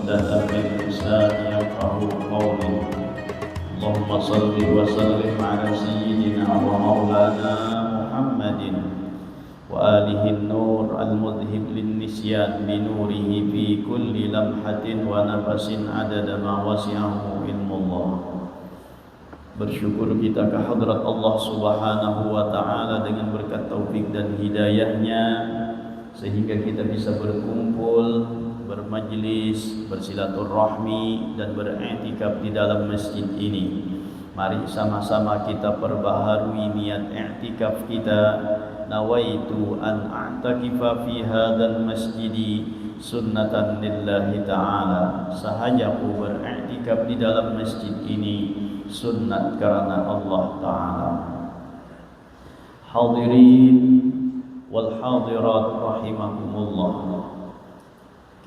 عقدة من لساني يفقهوا قولي اللهم صل وسلم على سيدنا ومولانا محمد وآله النور المذهب للنسيان بنوره في كل لمحة ونفس عدد ما وسعه علم الله. Bersyukur kita ke hadrat Allah Subhanahu wa Ta'ala dengan berkat taufik dan hidayahnya, sehingga kita bisa berkumpul, bermajlis, bersilaturahmi dan beriktikaf di dalam masjid ini. Mari sama-sama kita perbaharui niat iktikaf kita. Nawaitu an a'takifa fi hadzal masjidi sunnatan lillahi ta'ala. Sahajaku beriktikaf di dalam masjid ini sunnat karena Allah Ta'ala. Hadirin wal hadirat rahimakumullah.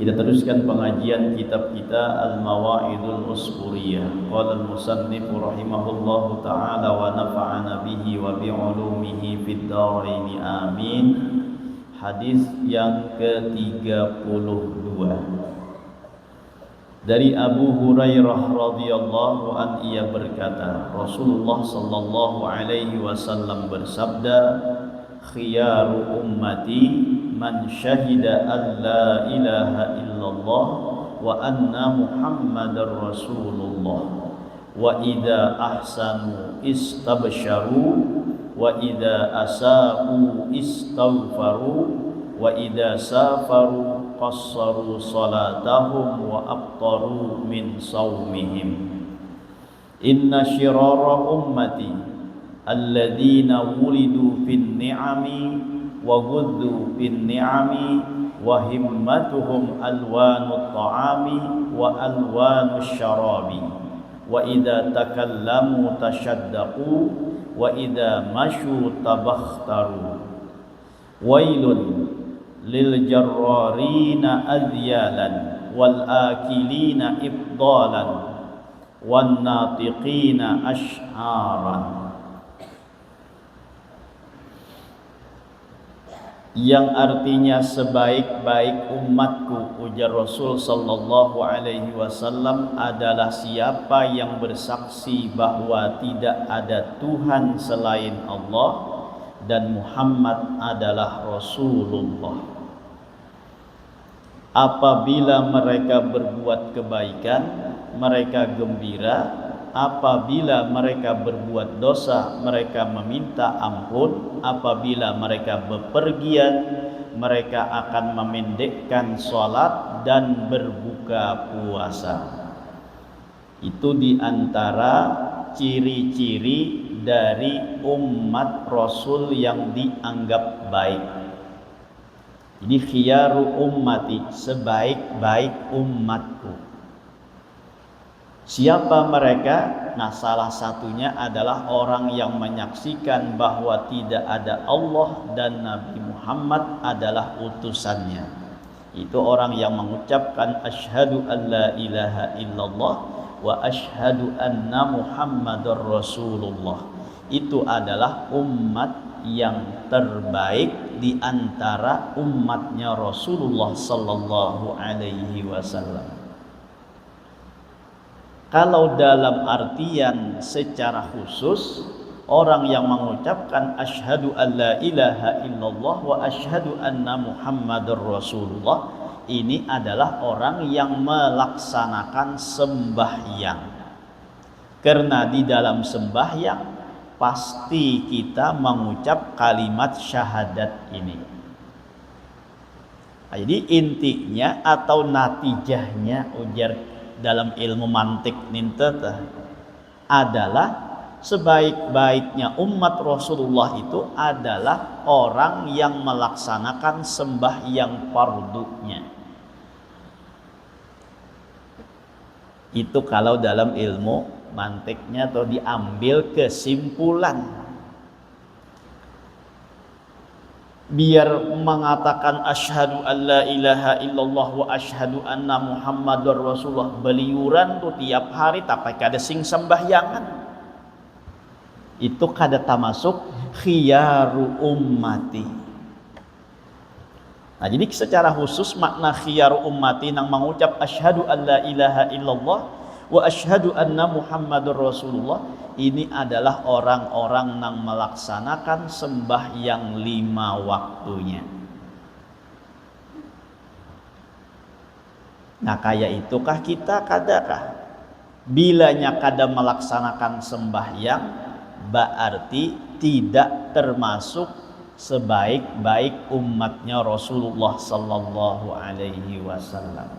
Kita teruskan pengajian kitab kita Al-Mawa'idul Usburiyah. Qala al-musannif rahimahullahu ta'ala wa nafa'ana bihi wa bi'ulumihi fid dharain amin. Hadis yang ke-32 dari Abu Hurairah radhiyallahu an, ia berkata, Rasulullah sallallahu alaihi wasallam bersabda, khiyaru ummati man syahida an la ilaha illallah wa anna muhammadar rasulullah wa idza ahsanu istabsharu wa idza asa'u istaghfaru wa idza safaru qassaru salatahum wa abtaru min saumihim. Inna shirara ummati alladhina wulidu fin ni'ami wa ghuddu fin ni'ami wa himmatuhum alwanu ta'ami wa alwanu syarabi wa idza takallamu tashaddaqu wa idza mashu tabakhtaru. Wailun lil jarrarina adyalan wal akilina ibdalan wan natiqina ash'aran. Yang artinya sebaik-baik umatku, ujar Rasul sallallahu alaihi wasallam, adalah siapa yang bersaksi bahwa tidak ada Tuhan selain Allah dan Muhammad adalah Rasulullah. Apabila mereka berbuat kebaikan, mereka gembira. Apabila mereka berbuat dosa, mereka meminta ampun. Apabila mereka bepergian, mereka akan memendekkan sholat dan berbuka puasa. Itu diantara ciri-ciri dari umat Rasul yang dianggap baik. Jadi khiyaru ummati, sebaik-baik umatku. Siapa mereka? Nah, salah satunya adalah orang yang menyaksikan bahwa tidak ada Allah dan Nabi Muhammad adalah utusannya. Itu orang yang mengucapkan asyhadu an la ilaha illallah wa asyhadu anna Muhammadar Rasulullah. Itu adalah umat yang terbaik di antara umatnya Rasulullah sallallahu alaihi wasallam. Kalau dalam artian secara khusus, orang yang mengucapkan asyhadu an la ilaha illallah wa asyhadu anna Muhammadar Rasulullah, ini adalah orang yang melaksanakan sembahyang. Karena di dalam sembahyang pasti kita mengucap kalimat syahadat ini. Jadi intinya atau natijahnya, ujar dalam ilmu mantik nintata, adalah sebaik-baiknya umat Rasulullah itu adalah orang yang melaksanakan sembahyang fardunya. Itu kalau dalam ilmu mantiknya atau diambil kesimpulan. Biar mengatakan asyhadu an la ilaha illallah wa asyhadu anna Muhammadar Rasulullah beliuran tuh tiap hari tapi kada sing sembahyangan. Itu kada termasuk khiyaru ummati. Nah, jadi secara khusus makna khiyaru ummati nang mengucap asyhadu an la ilaha illallah wa asyhadu anna muhammadur rasulullah, ini adalah orang-orang nang melaksanakan sembahyang 5 waktunya. Nah, kayak itukah kita kadakah? Bilanya kada melaksanakan sembahyang, berarti tidak termasuk sebaik-baik umatnya Rasulullah sallallahu alaihi wasallam.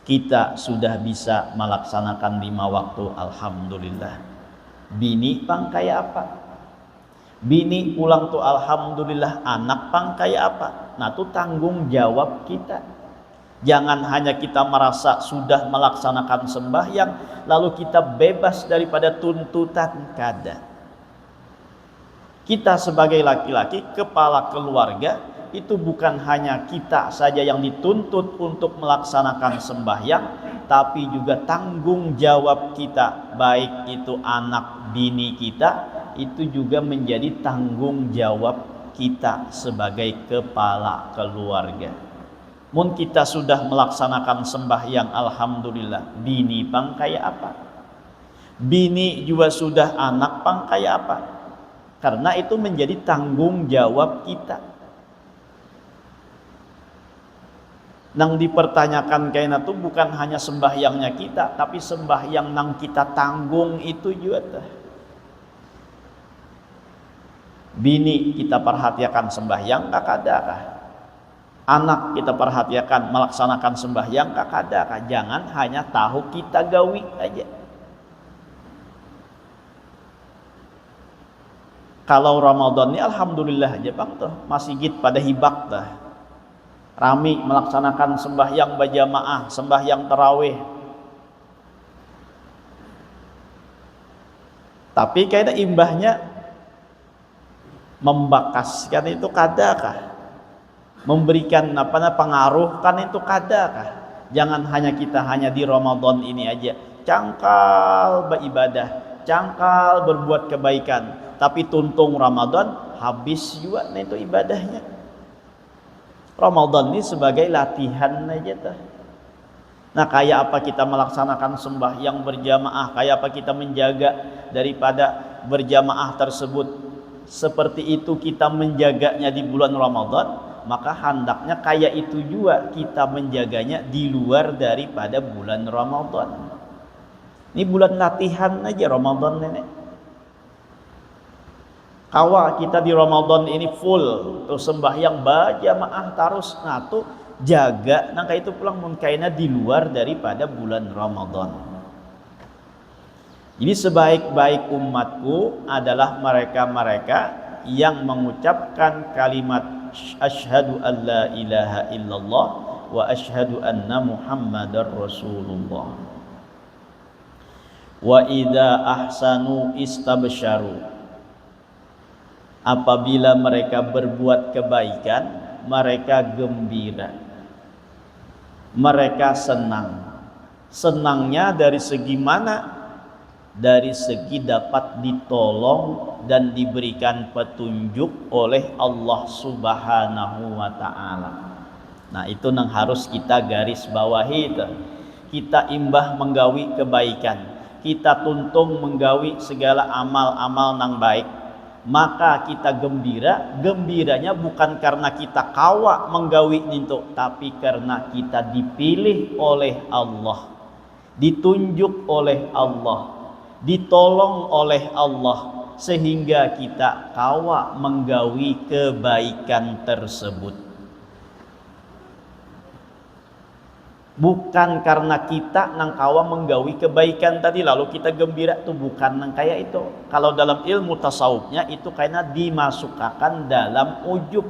Kita sudah bisa melaksanakan 5 waktu, alhamdulillah. Bini pang kayak apa? Bini pulang tuh alhamdulillah, anak pang kayak apa? Nah, itu tanggung jawab kita. Jangan hanya kita merasa sudah melaksanakan sembahyang lalu kita bebas daripada tuntutan, kada. Kita sebagai laki-laki, kepala keluarga, itu bukan hanya kita saja yang dituntut untuk melaksanakan sembahyang, tapi juga tanggung jawab kita, baik itu anak bini kita, itu juga menjadi tanggung jawab kita sebagai kepala keluarga. Mun kita sudah melaksanakan sembahyang, alhamdulillah, bini pang kayak apa? Bini juga sudah, anak pang kayak apa? Karena itu menjadi tanggung jawab kita. Nang dipertanyakan kayaknya tuh bukan hanya sembahyangnya kita, tapi sembahyang nang kita tanggung itu juga tuh. Bini kita perhatikan sembahyang kakadakah? Anak kita perhatikan melaksanakan sembahyang kakadakah? Jangan hanya tahu kita gawi aja. Kalau Ramadan ini alhamdulillah aja bang tuh masjid pada hibak dah, rami melaksanakan sembahyang berjamaah, sembahyang tarawih. Tapi kayaknya imbahnya membakaskan itu kadakah? Memberikan pengaruh kan itu kadakah? Jangan hanya kita hanya di Ramadan ini aja cangkal beribadah, cangkal berbuat kebaikan, tapi tuntung Ramadan habis juga nah itu ibadahnya. Ramadan ini sebagai latihan aja tuh. Nah, kayak apa kita melaksanakan sembahyang berjamaah, kayak apa kita menjaga daripada berjamaah tersebut, seperti itu kita menjaganya di bulan Ramadan, maka hendaknya kayak itu juga kita menjaganya di luar daripada bulan Ramadan. Ini bulan latihan aja Ramadan ini. Kawa kita di Ramadan ini full terus sembahyang berjamaah terus, nah tuh jaga nangka itu pulang mungkaina di luar daripada bulan Ramadan. Jadi sebaik-baik umatku adalah mereka-mereka yang mengucapkan kalimat asyhadu an la ilaha illallah wa asyhadu anna muhammadar rasulullah. Wa idza ahsanu istabsyaru, apabila mereka berbuat kebaikan mereka gembira, mereka senang. Senangnya dari segi mana? Dari segi dapat ditolong dan diberikan petunjuk oleh Allah Subhanahu wa ta'ala. Nah, itu yang harus kita garis bawahi itu. Kita imbah menggawi kebaikan, kita tuntung menggawi segala amal-amal nang baik, maka kita gembira. Gembiranya bukan karena kita kawa menggawi itu, tapi karena kita dipilih oleh Allah, ditunjuk oleh Allah, ditolong oleh Allah, sehingga kita kawa menggawi kebaikan tersebut. Bukan karena kita nang kawa menggawi kebaikan tadi lalu kita gembira, tuh bukan nang kayak itu. Kalau dalam ilmu tasawufnya itu karena dimasukkan dalam ujub.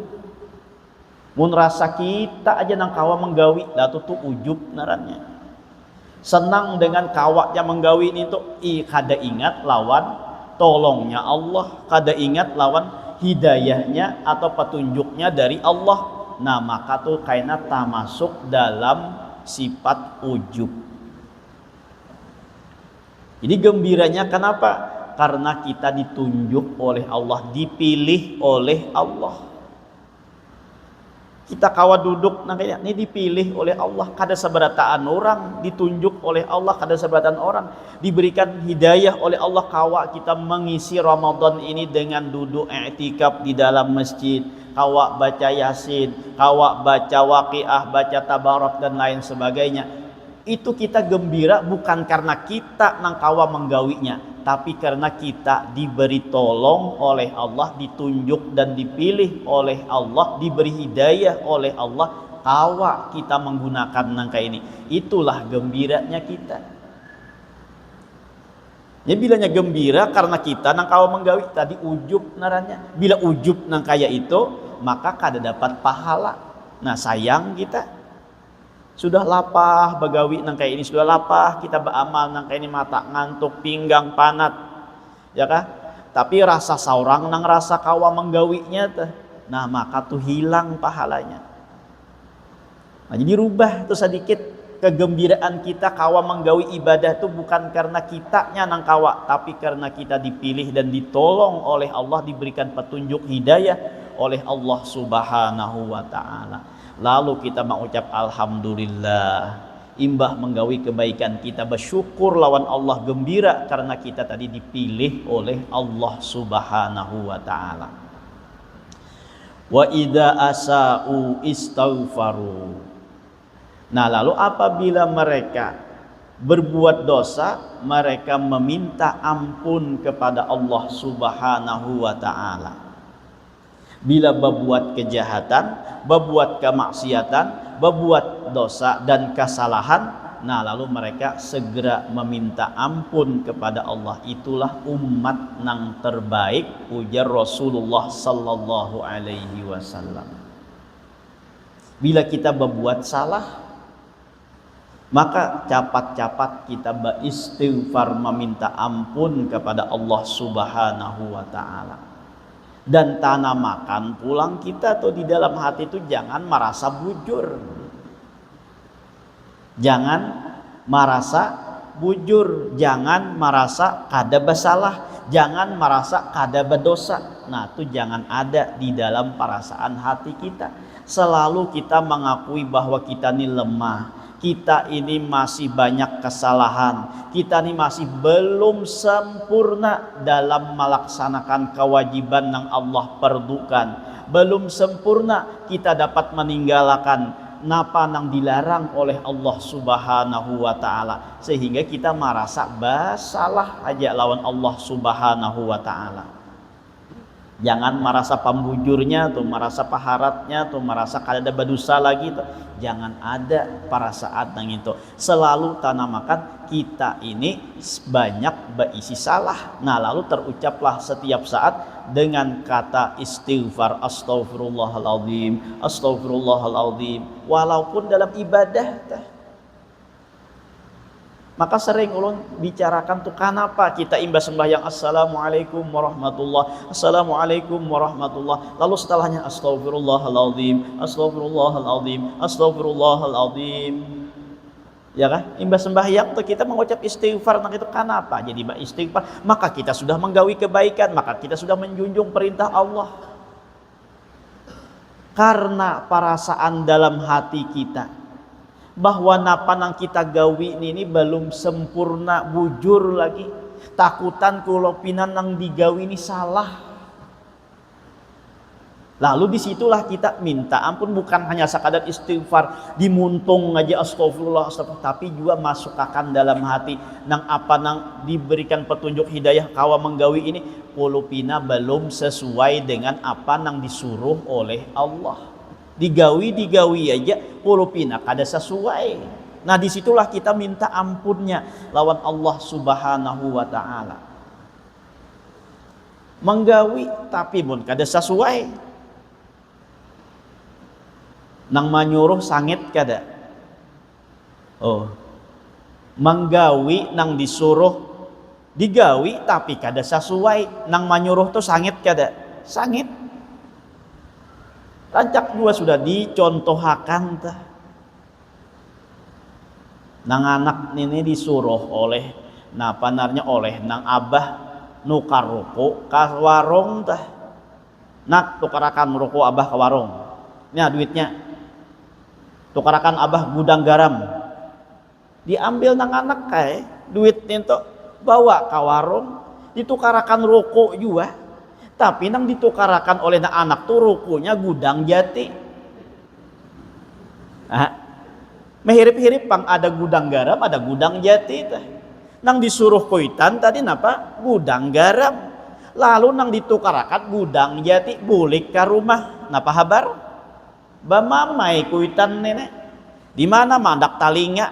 Mun rasa kita aja nang kawa menggawi, lalu tuh ujub narannya. Senang dengan kawaknya menggawi ini tuh kada ingat lawan tolongnya Allah, kada ingat lawan hidayahnya atau petunjuknya dari Allah. Nah, maka tuh kaina termasuk dalam sifat ujub. Jadi gembiranya kenapa? Karena kita ditunjuk oleh Allah, dipilih oleh Allah. Kita kawa duduk nah kayak ini dipilih oleh Allah, kada sabarataan orang, ditunjuk oleh Allah, kada sabarataan orang, diberikan hidayah oleh Allah kawa kita mengisi Ramadan ini dengan duduk i'tikaf di dalam masjid, kawa baca Yasin, kawa baca Waqiah, baca Tabarak dan lain sebagainya. Itu kita gembira bukan karena kita nang kawa menggawinya, tapi karena kita diberi tolong oleh Allah, ditunjuk dan dipilih oleh Allah, diberi hidayah oleh Allah, kawa kita menggunakan nangka ini. Itulah gembiranya kita. Ya bilanya gembira karena kita nang kawa menggawi, tadi ujub naranya. Bila ujub nang kaya itu, maka kada dapat pahala. Nah sayang kita. Sudah lapah bagawi nang kayak ini, sudah lapah kita beramal nang kayak ini, mata ngantuk, pinggang panat, ya kah? Tapi rasa saurang nang rasa kawa menggawinya tuh, nah maka tuh hilang pahalanya. Nah jadi rubah tuh sedikit kegembiraan kita kawa menggawi ibadah tuh bukan karena kitanya nang kawa, tapi karena kita dipilih dan ditolong oleh Allah, diberikan petunjuk hidayah oleh Allah Subhanahu wa Ta'ala. Lalu kita mengucap alhamdulillah, imbah menggawi kebaikan kita bersyukur lawan Allah, gembira karena kita tadi dipilih oleh Allah Subhanahu wa Ta'ala. Wa idza asa'u istaghfaru. Nah lalu apabila mereka berbuat dosa, mereka meminta ampun kepada Allah Subhanahu wa Ta'ala. Bila berbuat kejahatan, berbuat kemaksiatan, berbuat dosa dan kesalahan, nah lalu mereka segera meminta ampun kepada Allah. Itulah umat nang terbaik, ujar Rasulullah sallallahu alaihi wasallam. Bila kita berbuat salah, maka capat-capat kita beristighfar meminta ampun kepada Allah Subhanahu wa Ta'ala. Dan tanamakan pulang kita tuh di dalam hati itu jangan merasa bujur. Jangan merasa bujur, jangan merasa kada bersalah, jangan merasa kada berdosa. Nah, itu jangan ada di dalam perasaan hati kita. Selalu kita mengakui bahwa kita ini lemah, kita ini masih banyak kesalahan, kita ini masih belum sempurna dalam melaksanakan kewajiban yang Allah perdukan, belum sempurna kita dapat meninggalkan napa nang dilarang oleh Allah Subhanahu wa Ta'ala, sehingga kita merasa bersalah aja lawan Allah Subhanahu wa Ta'ala. Jangan merasa pembujurnya tuh, merasa paharatnya tuh, merasa kada ada berdosa lagi tuh. Jangan ada perasaan yang itu. Selalu tanamakan kita ini banyak berisi salah. Nah lalu terucaplah setiap saat dengan kata istighfar, astaghfirullahaladzim, astaghfirullahaladzim, walaupun dalam ibadah tuh. Maka sering ulun bicarakan tuh kenapa kita imbas sembahyang assalamualaikum warahmatullah, assalamualaikum warahmatullah, lalu setelahnya astaghfirullahaladzim, astaghfirullahaladzim, astaghfirullahaladzim, ya kan? Imbas sembahyang tuh kita mengucap istighfar, nah itu kenapa? Jadi istighfar, maka kita sudah menggawi kebaikan, maka kita sudah menjunjung perintah Allah. Karena perasaan dalam hati kita bahwa napa nang kita gawi ini belum sempurna, bujur lagi, takutan kalau pinan nang digawi ini salah. Lalu disitulah kita minta ampun, bukan hanya sekadar istighfar dimuntung aja astagfirullah, tapi juga masukkan dalam hati nang apa nang diberikan petunjuk hidayah kawa menggawi ini polopina belum sesuai dengan apa nang disuruh oleh Allah. Digawi aja polopina kada sesuai. Nah disitulah kita minta ampunnya lawan Allah Subhanahu wa Ta'ala. Menggawi tapi pun kada sesuai, nang manyuruh sangit kada. Oh, menggawi nang disuruh digawi tapi kada sesuai, nang manyuruh tuh sangit kada, sangit. Rancak dua sudah dicontohakan tah. Nang anak ini disuruh oleh panarnya oleh nang abah nukar ruko ka warung tah. Nak tukarakan ruko abah ke warung. Nah duitnya tukarakan abah gudang garam, diambil nang anak kae duitnya itu bawa ke warung, ditukarakan rokok juga, tapi nang ditukarakan oleh nang anak tuh rokoknya gudang jati. Mehirip-hirip pang ada gudang garam, ada gudang jati teh. Nang disuruh kuitan tadi napa? Gudang garam. Lalu nang ditukarakan gudang jati, bulik ke rumah. Napa habar? Bamamai kuitan nenek. Di mana mandak talinga?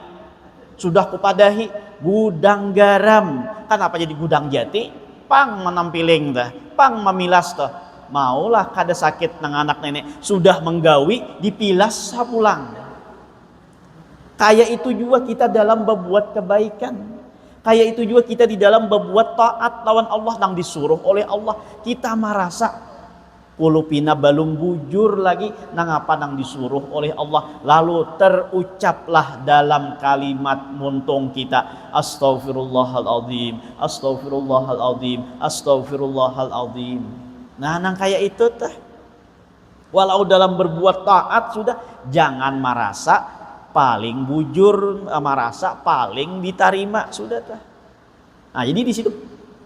Sudah kupadahi gudang garam. Kenapa jadi gudang jati? Pang menampiling dah, pang memilas dah. Maulah kada sakit nang anak nenek sudah menggawi dipilas sapulang. Kayak itu juga kita dalam berbuat kebaikan. Kayak itu juga kita di dalam berbuat taat lawan Allah yang disuruh oleh Allah. Kita merasa kulupina balum bujur lagi nang apa nang disuruh oleh Allah. Lalu terucaplah dalam kalimat muntung kita, astaghfirullahaladzim, astaghfirullahaladzim, astaghfirullahaladzim. Nah nang kayak itu teh. Walau dalam berbuat taat sudah, jangan merasa paling bujur, merasa paling diterima sudah tah. Nah jadi di situ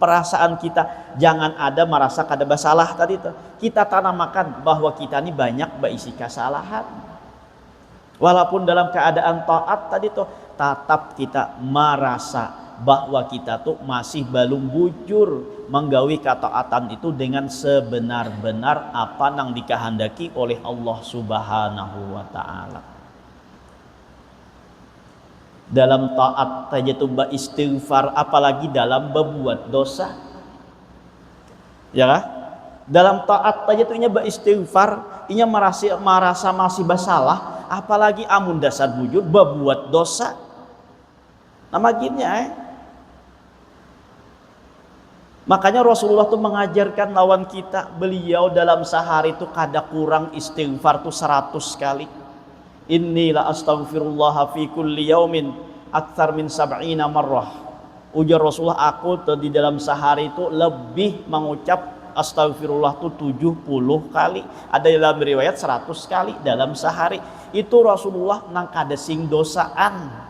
perasaan kita jangan ada merasa kada bersalah tadi tuh. Kita tanamakan bahwa kita ini banyak berisi kesalahan. Walaupun dalam keadaan taat tadi tuh, tetap kita merasa bahwa kita tuh masih belum bujur menggawi ketaatan itu dengan sebenar-benar apa yang dikehendaki oleh Allah Subhanahu wa taala. Dalam taat saja itu beristighfar, apalagi dalam berbuat dosa. Ya kan? Dalam taat saja itu inya beristighfar, inya merasa masih bersalah, apalagi amun dasar bujur berbuat dosa. Nama gini Makanya Rasulullah tuh mengajarkan lawan kita, beliau dalam sehari itu kada kurang istighfar tuh 100 kali. Inni la astaghfirullah fi kulli yaumin aktsar min 70 marrah. Ujar Rasulullah, aku tuh di dalam sehari itu lebih mengucap astaghfirullah tuh 70 kali. Ada dalam riwayat 100 kali dalam sehari. Itu Rasulullah nang kada sing dosaan.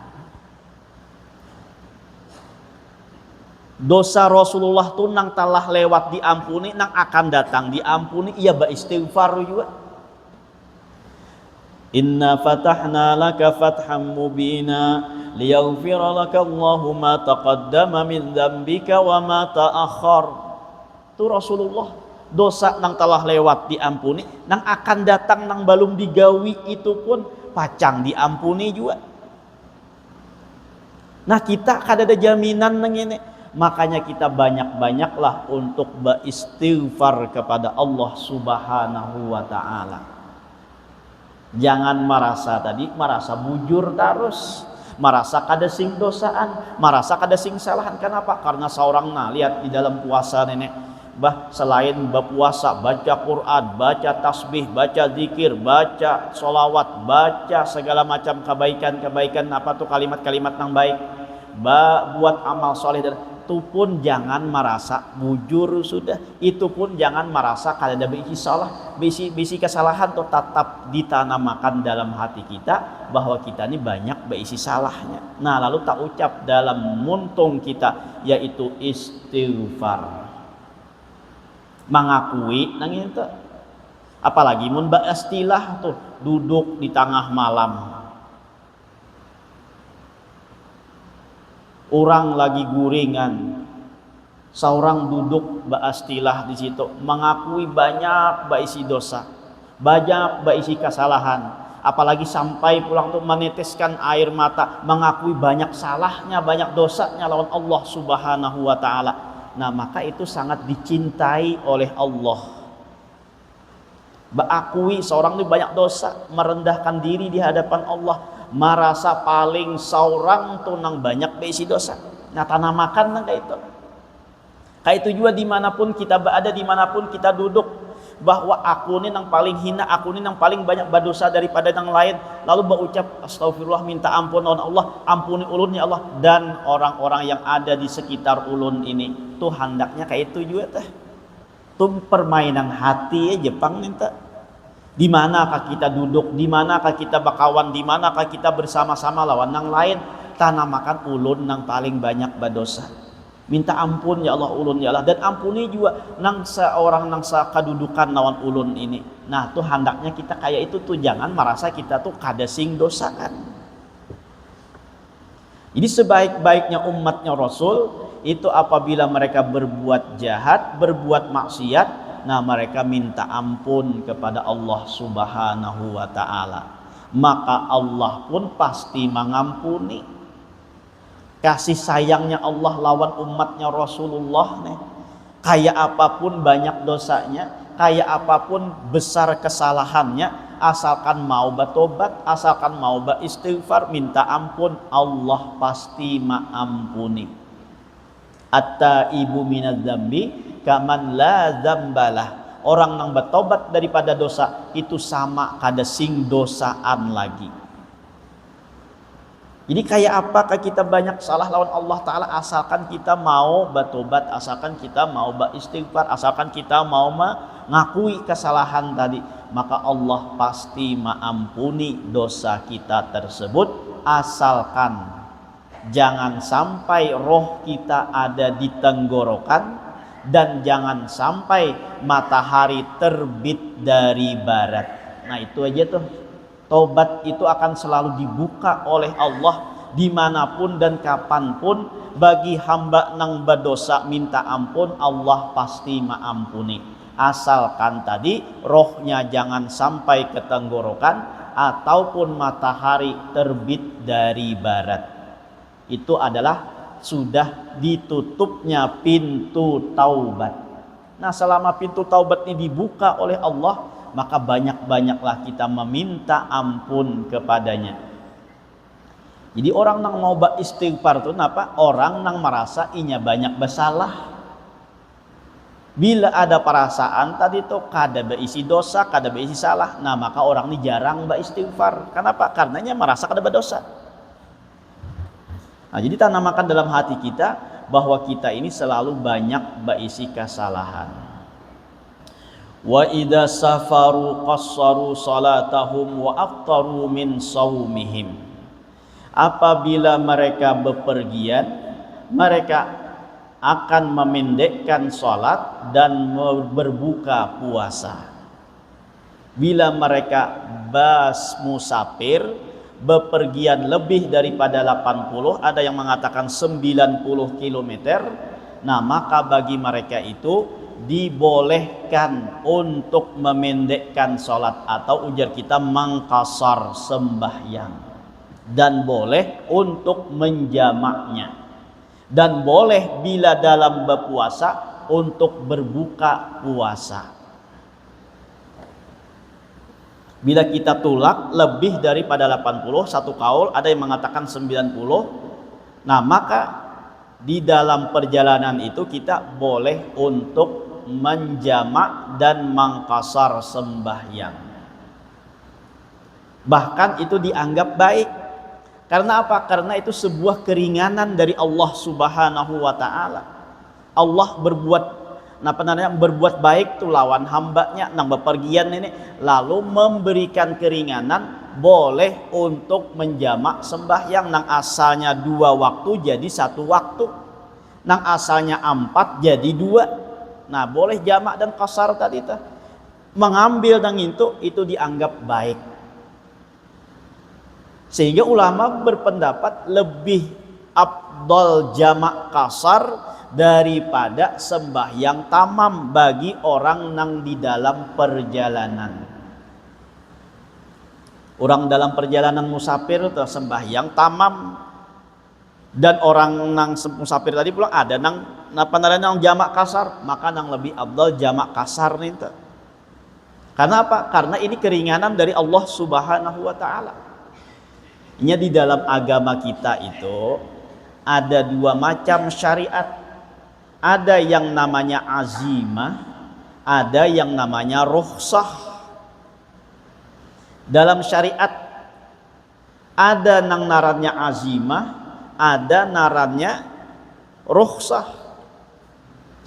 Dosa Rasulullah tuh nang telah lewat diampuni, nang akan datang diampuni, ia beristighfar juga. Inna fatahna laka fatham mubina liyaghfira laka Allahu ma taqaddama min dzambika wa ma ta'akhkhar. Itu Rasulullah, dosa nang telah lewat diampuni, nang akan datang nang belum digawi itu pun pacang diampuni juga. Nah kita kada ada jaminan nang ini. Makanya kita banyak-banyaklah untuk beristighfar kepada Allah Subhanahu wa taala. Jangan merasa bujur terus, merasa kada sing dosaan, merasa kada sing salahan. Kenapa? Karena seorang lihat di dalam puasa nenek, selain berpuasa, baca Quran, baca tasbih, baca zikir, baca sholawat, baca segala macam kebaikan-kebaikan, apa tuh kalimat-kalimat yang baik, buat amal soleh, dan itu pun jangan merasa bujur sudah. Itu pun jangan merasa kada ada bisi salah, bisi kesalahan tuh tetap ditanamakan dalam hati kita bahwa kita ini banyak berisi salahnya. Nah lalu tak ucap dalam muntung kita yaitu istighfar, mengakui nang itu. Apalagi mun beristilah tuh duduk di tengah malam, orang lagi guringan, seorang duduk beristilah di situ, mengakui banyak berisi dosa, banyak berisi kesalahan, apalagi sampai pulang tuh meneteskan air mata, mengakui banyak salahnya, banyak dosanya lawan Allah Subhanahu wa taala. Nah, maka itu sangat dicintai oleh Allah. Berakui seorang itu banyak dosa, merendahkan diri di hadapan Allah, merasa paling seorang tuh nang banyak berisi dosa. Nah tanamakan nang kayak itu. Kayak itu juga dimanapun kita berada, dimanapun kita duduk, bahwa aku ini nang paling hina, aku ini nang paling banyak berdosa daripada yang lain. Lalu berucap astagfirullah, minta ampun oleh Allah, ampuni ulun ya Allah dan orang-orang yang ada di sekitar ulun ini. Tuh hendaknya kayak itu juga teh. Tuh permainan hati ya Jepang minta. Di manakah kita duduk, di manakah kita bakawan, di manakah kita bersama-sama lawan nang lain, tanamakan ulun nang paling banyak berdosa. Minta ampun ya Allah ulun ya Allah, dan ampuni juga nang seorang nang sakadudukan lawan ulun ini. Nah tuh hendaknya kita kayak itu tuh, jangan merasa kita tuh kada sing dosa kan. Jadi sebaik-baiknya umatnya Rasul itu apabila mereka berbuat jahat, berbuat maksiat, nah mereka minta ampun kepada Allah Subhanahu wa ta'ala, maka Allah pun pasti mengampuni. Kasih sayangnya Allah lawan umatnya Rasulullah nih, kayak apapun banyak dosanya, kayak apapun besar kesalahannya, asalkan mau bertobat, asalkan mau beristighfar, minta ampun, Allah pasti mengampuni. At-taibu minadz dzambi kaman la dzambalah. Orang yang bertobat daripada dosa itu sama kada sing dosaan lagi. Jadi kayak apakah kita banyak salah lawan Allah Ta'ala, asalkan kita mau bertobat, asalkan kita mau beristighfar, asalkan kita mau mengakui kesalahan tadi, maka Allah pasti mengampuni dosa kita tersebut, asalkan jangan sampai roh kita ada di tenggorokan, dan jangan sampai matahari terbit dari barat. Nah itu aja tuh, tobat itu akan selalu dibuka oleh Allah dimanapun dan kapanpun. Bagi hamba nang berdosa minta ampun, Allah pasti mengampuni, asalkan tadi rohnya jangan sampai ke tenggorokan ataupun matahari terbit dari barat. Itu adalah sudah ditutupnya pintu taubat. Nah selama pintu taubat ini dibuka oleh Allah, maka banyak-banyaklah kita meminta ampun kepadanya. Jadi orang yang mau beristighfar itu apa? Orang yang merasa inya banyak bersalah. Bila ada perasaan tadi itu kada berisi dosa, kada berisi salah, nah maka orang ini jarang beristighfar. Kenapa? Karenanya merasa kada berdosa. Nah, jadi tanamkan dalam hati kita bahwa kita ini selalu banyak berisi kesalahan. Wa idza safaru qassaru salatahum wa aftaru min saumihim. Apabila mereka bepergian, mereka akan memendekkan salat dan berbuka puasa. Bila mereka musafir, bepergian lebih daripada 80, ada yang mengatakan 90 km, nah maka bagi mereka itu dibolehkan untuk memendekkan sholat atau ujar kita mengqasar sembahyang, dan boleh untuk menjamaknya, dan boleh bila dalam berpuasa untuk berbuka puasa. Bila kita tulak lebih daripada 80, satu kaul ada yang mengatakan 90, nah maka di dalam perjalanan itu kita boleh untuk menjamak dan mengqasar sembahyang. Bahkan itu dianggap baik. Karena apa? Karena itu sebuah keringanan dari Allah Subhanahu wa ta'ala. Allah berbuat baik tuh lawan hambanya nang bepergian ini, lalu memberikan keringanan, boleh untuk menjamak sembahyang nang asalnya 2 waktu jadi 1 waktu, nang asalnya 4 jadi 2. Nah boleh jamak dan qasar tadi tuh. Mengambil nang itu dianggap baik, sehingga ulama berpendapat lebih afdal jamak qasar daripada sembahyang tamam bagi orang nang di dalam perjalanan. Orang dalam perjalanan musafir itu sembahyang tamam, dan orang nang musafir tadi pulang ada nang jamak kasar, maka nang lebih afdal jamak kasar nih. Karena apa? Karena ini keringanan dari Allah Subhanahu wa ta'ala. Ini di dalam agama kita itu ada 2 macam syariat. Ada yang namanya azimah, ada yang namanya rukhsah. Dalam syariat ada nang narannya azimah, ada narannya rukhsah.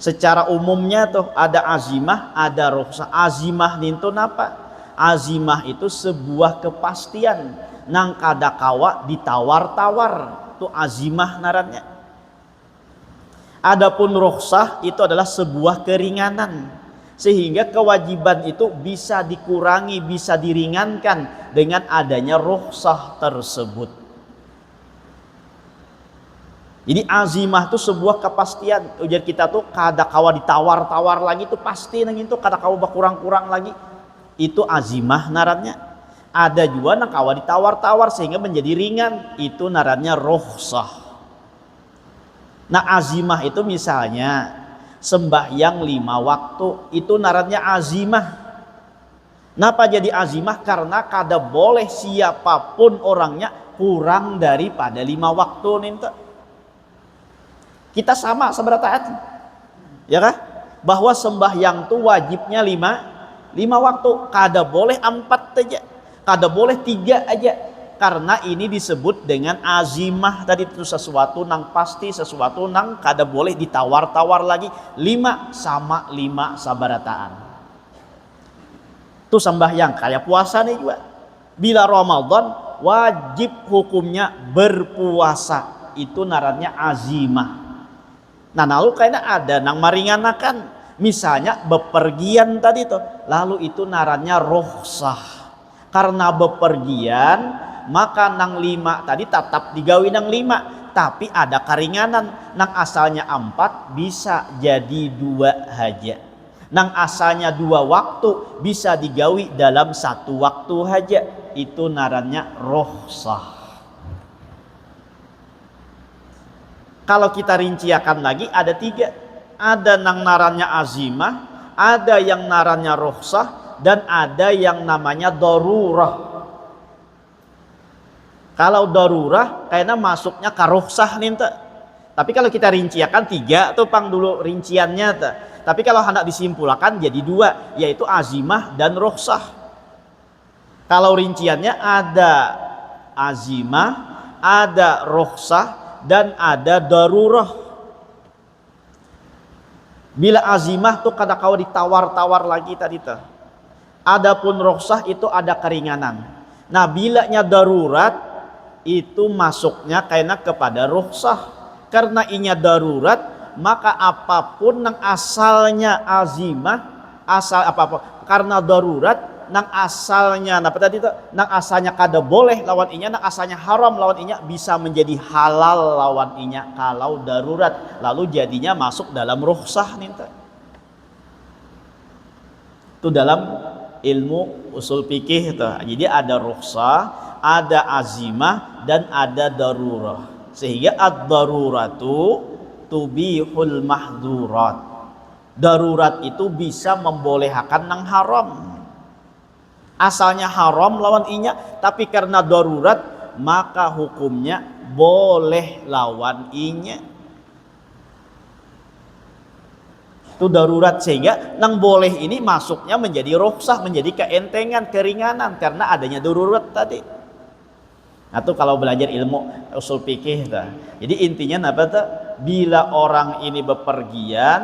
Secara umumnya tuh ada azimah, ada rukhsah. Azimah nintun apa? Azimah itu sebuah kepastian nang kadakawa ditawar-tawar, itu azimah narannya. Adapun rukhsah itu adalah sebuah keringanan, sehingga kewajiban itu bisa dikurangi, bisa diringankan dengan adanya rukhsah tersebut. Jadi azimah itu sebuah kepastian. Ujar kita tuh kadakawa ditawar-tawar lagi itu pasti nang itu kadakawa berkurang-kurang lagi. Itu azimah narannya. Ada juga nang kawa ditawar-tawar sehingga menjadi ringan, itu narannya rukhsah. Nah azimah itu misalnya sembahyang 5 waktu, itu narannya azimah. Kenapa jadi azimah? Karena kada boleh siapapun orangnya kurang daripada 5 waktu ninta. Kita sama seberataat, ya kah? Bahwa sembahyang itu wajibnya 5 waktu, kada boleh 4 aja, kada boleh 3 aja. Karena ini disebut dengan azimah tadi, itu sesuatu nang pasti, sesuatu nang kada boleh ditawar-tawar lagi. 5 sama 5 sabarataan. Itu sembahyang kayak puasa nih juga. Bila Ramadan wajib hukumnya berpuasa, itu narannya azimah. Nah lalu kayaknya ada nang meringankan, misalnya bepergian tadi tuh, lalu itu narannya rukhsah. Karena bepergian maka nang 5 tadi tetap digawi nang 5, tapi ada keringanan. Nang asalnya 4 bisa jadi 2 haja. Nang asalnya 2 waktu bisa digawi dalam 1 waktu haja. Itu narannya rukhsah. Kalau kita rinciakan lagi ada 3. Ada nang narannya azimah, ada yang narannya rukhsah, dan ada yang namanya darurah. Kalau darurah kayaknya masuknya ke rukhsah nih. Tapi kalau kita rinciakan 3 tuh pang dulu rinciannya tuh. Tapi kalau hendak disimpulkan jadi 2, yaitu azimah dan rukhsah. Kalau rinciannya ada azimah, ada rukhsah, dan ada darurah. Bila azimah tuh kada kau ditawar-tawar lagi tadi tuh. Adapun rukhsah itu ada keringanan. Nah bilanya darurat itu masuknya kayaknya kepada rukhsah. Karena inya darurat, maka apapun nang asalnya azimah, asal apa-apa karena darurat nang asalnya napa tadi itu, nang asalnya kada boleh lawan inya, nang asalnya haram lawan inya bisa menjadi halal lawan inya kalau darurat, lalu jadinya masuk dalam rukhsah nih. Itu dalam ilmu usul fikih itu. Jadi ada rukhsah, ada azimah, dan ada darurah. Sehingga ad-daruratu tubihul mahdurat. Darurat itu bisa membolehkan nang haram. Asalnya haram lawan inya, tapi karena darurat maka hukumnya boleh lawan inya. Itu darurat, sehingga nang boleh ini masuknya menjadi rukhsah, menjadi keentengan, keringanan karena adanya darurat tadi. Nah itu kalau belajar ilmu usul fikih tuh. Jadi intinya apa tuh? Bila orang ini bepergian,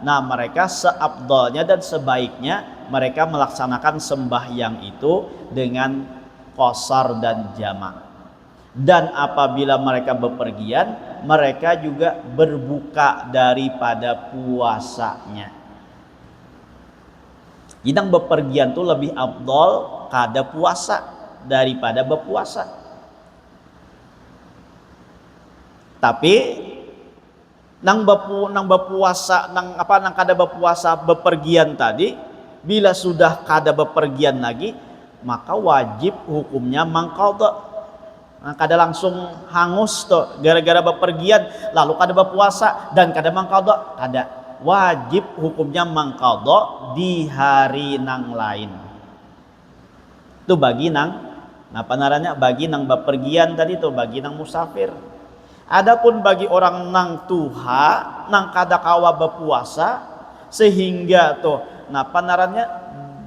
nah mereka seafdalnya dan sebaiknya mereka melaksanakan sembahyang itu dengan qasar dan jamak. Dan apabila mereka bepergian, mereka juga berbuka daripada puasanya. Jadi bepergian tuh lebih afdal kada puasa daripada berpuasa. Tapi nang berpuasa, nang kada berpuasa bepergian tadi, bila sudah kada bepergian lagi, maka wajib hukumnya mangqadha. Nah, kada langsung hangus tuh gara-gara bepergian lalu kada berpuasa dan kada mangqadha, kada. Wajib hukumnya mangqadha di hari nang lain. Itu bagi nang apa naranya, bagi nang bepergian tadi tuh, bagi nang musafir. Adapun bagi orang nang tuha, nang kada kawa berpuasa, sehingga tuh napa narannya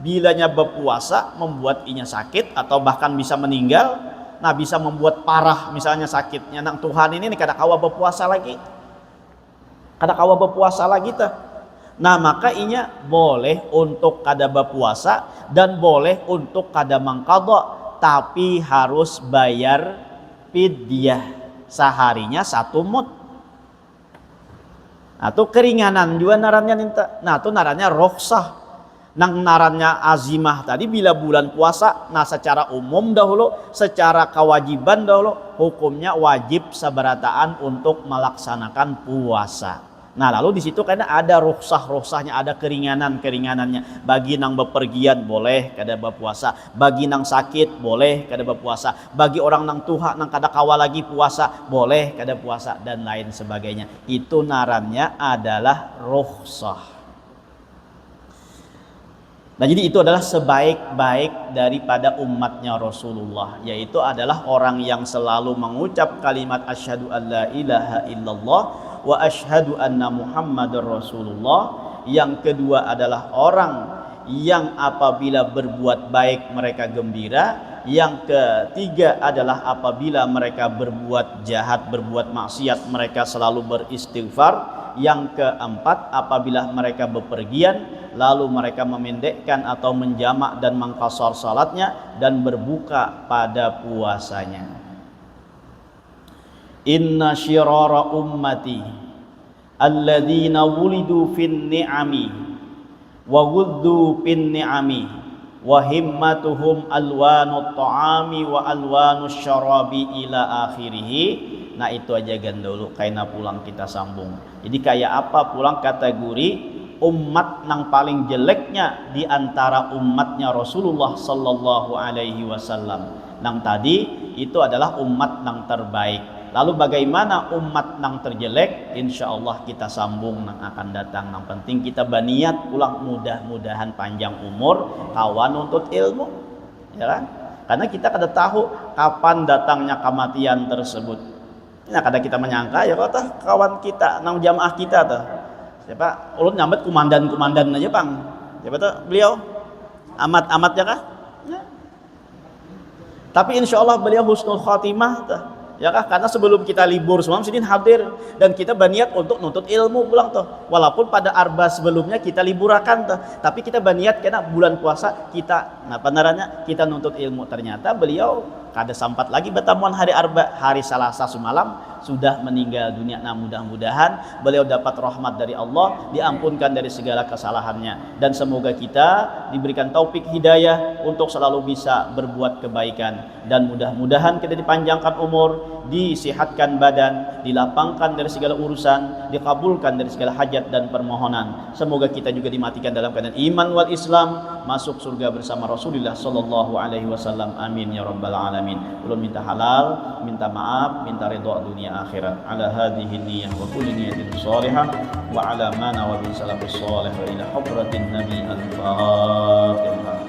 bilanya berpuasa membuat inya sakit atau bahkan bisa meninggal, nah bisa membuat parah misalnya sakitnya, nang Tuhan ini kada kawa berpuasa lagi, kada kawa berpuasa lagi tuh. Nah maka inya boleh untuk kada berpuasa dan boleh untuk kada mangqadha, tapi harus bayar fidyah seharinya 1 mud. Nah itu keringanan juga narannya ninta. Nah itu narannya rukhsah. Nang narannya azimah tadi bila bulan puasa, nah secara umum dahulu, secara kewajiban dahulu, hukumnya wajib seberataan untuk melaksanakan puasa. Nah lalu di situ karena ada rukhsahnya, ada keringanannya. Bagi nang bepergian boleh kada berpuasa, bagi nang sakit boleh kada berpuasa, bagi orang nang tuha nang kada kawa lagi puasa boleh kada puasa dan lain sebagainya. Itu narannya adalah rukhsah. Nah jadi itu adalah sebaik-baik daripada umatnya Rasulullah, yaitu adalah orang yang selalu mengucap kalimat asyhadu alla ilaha illallah wa asyhadu anna muhammadar rasulullah. Yang kedua adalah orang yang apabila berbuat baik mereka gembira. Yang ketiga adalah apabila mereka berbuat jahat, berbuat maksiat, mereka selalu beristighfar. Yang keempat, apabila mereka bepergian lalu mereka memendekkan atau menjamak dan mengqashar salatnya dan berbuka pada puasanya. Inna syirara ummati alladzina wulidu fin ni'ami wa ghuddu fin ni'ami wa himmatuhum alwanut ta'ami wa alwanus syarabi ila akhirih. Nah itu aja gan dulu kaina pulang kita sambung. Jadi kayak apa pulang kategori umat nang paling jeleknya di antara umatnya Rasulullah sallallahu alaihi wasallam. Nang tadi itu adalah umat nang terbaik. Lalu bagaimana umat nang terjelek? Insyaallah kita sambung nang akan datang. Nang penting kita baniat pulang, mudah-mudahan panjang umur kawan nuntut ilmu, ya kan? Karena kita kada tahu kapan datangnya kematian tersebut. Nah kadang kita menyangka ya kata kawan kita nang jamaah kita tuh siapa ulun nyambet kumandan aja bang, siapa tuh beliau amat ya kah ya. Tapi insya Allah beliau husnul khatimah tuh ya kah, karena sebelum kita libur semua mesti hadir dan kita berniat untuk nuntut ilmu pulang tuh, walaupun pada arba sebelumnya kita liburakan tuh, tapi kita berniat karena bulan puasa kita nah benarannya kita nuntut ilmu. Ternyata beliau kada sempat lagi bertemuan hari arba, hari Selasa semalam sudah meninggal dunia. Nah mudah-mudahan beliau dapat rahmat dari Allah, diampunkan dari segala kesalahannya, dan semoga kita diberikan taufik hidayah untuk selalu bisa berbuat kebaikan, dan mudah-mudahan kita dipanjangkan umur, disihatkan badan, dilapangkan dari segala urusan, dikabulkan dari segala hajat dan permohonan. Semoga kita juga dimatikan dalam keadaan iman wal Islam, masuk surga bersama Rasulullah sallallahu alaihi wasallam. Amin ya rabbal alamin. Belum minta halal, minta maaf, minta ridha dunia akhirat. Ala hadhihi niyyah wa kulli niyatin shalihah wa ala ma nawa bi salafus shalih wa ila hadratin nabi al-fatihah.